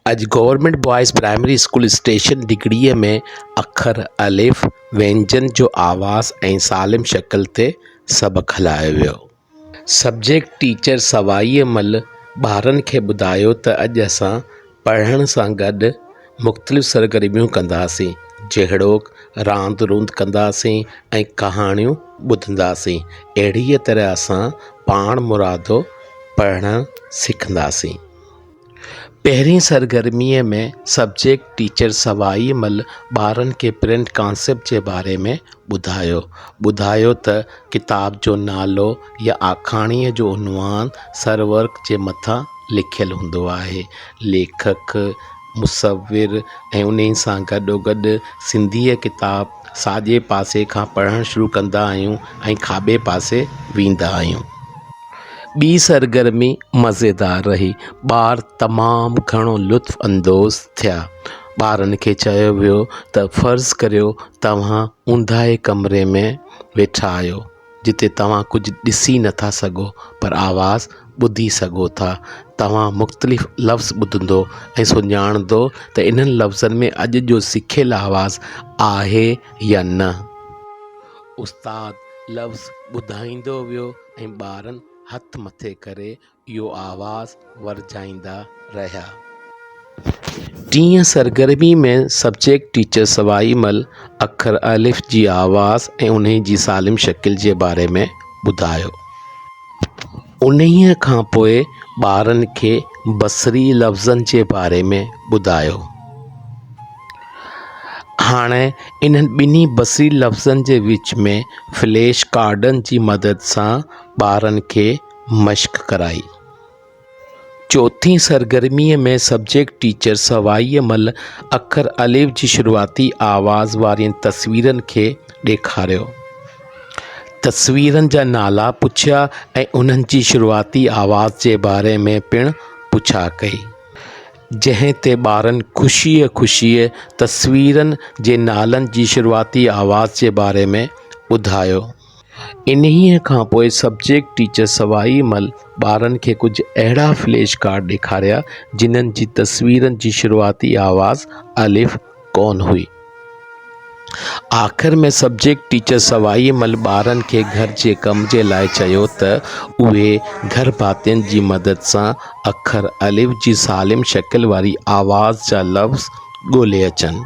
अॼु government boys primary school station डिगड़ीअ में अखर अलिफ व्यंजन जो आवाज़ ऐं सालिम शक्ल ते सबक़ु हलायो वियो। सब्जेक्ट टीचर सवाईअमल ॿारनि खे ॿुधायो त अॼु असां पढ़ण सां गॾु मुख़्तलिफ़ सरगर्मियूं कंदासीं, जहिड़ोकि रांदि रूंद कंदासीं ऐं कहाणियूं ॿुधंदासीं। अहिड़ीअ तरह असां पाण मुरादो पढ़णु सिखंदासीं। पहिरीं सरगर्मीअ में सब्जेक्ट टीचर सवाईअमल ॿारनि खे प्रिंट कॉन्सेप्ट जे बारे में ॿुधायो त किताब जो नालो या आखाणीअ जो उनवान सरवर्क जे मथां लिखियलु हूंदो आहे। लेखक, मुसविर ऐं उन सां गॾोगॾु सिंधीअ किताब साॼे पासे खां पढ़णु शुरू कंदा आहियूं ऐं खाॿे पासे वेंदा आहियूं। ॿी सरगर्मी मज़ेदार रही। ॿार तमामु घणो लुत्फ़ अंदोज़ थिया। ॿारनि खे चयो वियो त फ़र्ज़ु करियो तव्हां ऊंदाहे कमरे में वेठा आहियो, जिते तव्हां कुझु ॾिसी नथा सघो पर आवाज़ ॿुधी सघो था। तव्हां मुख़्तलिफ़ लफ़्ज़ ॿुधंदो ऐं सुञाणंदो त इन्हनि लफ़्ज़नि में अॼु जो सिखियलु आवाज़ आहे या न। उस्ताद लफ़्ज़ ॿुधाईंदो वियो ऐं ॿारनि हथ मथे करे इहो आवाज़ वरजाईंदा रहिया। टीं सरगर्मी में सब्जेक्ट टीचर सवाईमल अखर अलिफ जी आवाज़ ऐं उन जी सालिम शकिल जे बारे में ॿुधायो। उन्हीअ खां पोइ ॿारनि खे बसरी लफ़्ज़नि जे बारे में ॿुधायो। हाणे इन्हनि ॿिन्ही बसरी लफ़्ज़नि जे विच में फ्लैश कार्डनि जी मदद सां ॿारनि खे मश्क कराई। चौथीं सरगर्मीअ में सब्जेक्ट टीचर सवाईअमल अखर अलिफ जी शुरूआती आवाज़ वारियुनि तस्वीरनि खे ॾेखारियो। तस्वीरनि जा नाला पुछिया ऐं उन्हनि जी शुरूआती आवाज़ जे बारे में पिणु पुछा कई, जंहिं ते ॿारनि ख़ुशीअ तस्वीरनि जे नालनि जी शुरूआती आवाज़ जे बारे में ॿुधायो। इन्हीअ खां पोइ सब्जेक्ट टीचर सवाईमल ॿारनि खे कुझु अहिड़ा फ्लैश कार्ड ॾेखारिया जिन्हनि जी तस्वीरनि जी शुरूआती आवाज़ अलिफ कोन हुई। आख़िर में सब्जेक्ट टीचर सवाईमल ॿारनि खे घर जे कम जे लाइ चयो त उहे घर भातियुनि जी मदद सां अखर अलिफ जी सालिम शकिल वारी आवाज़ जा लफ़्ज़ ॻोल्हे अचनि।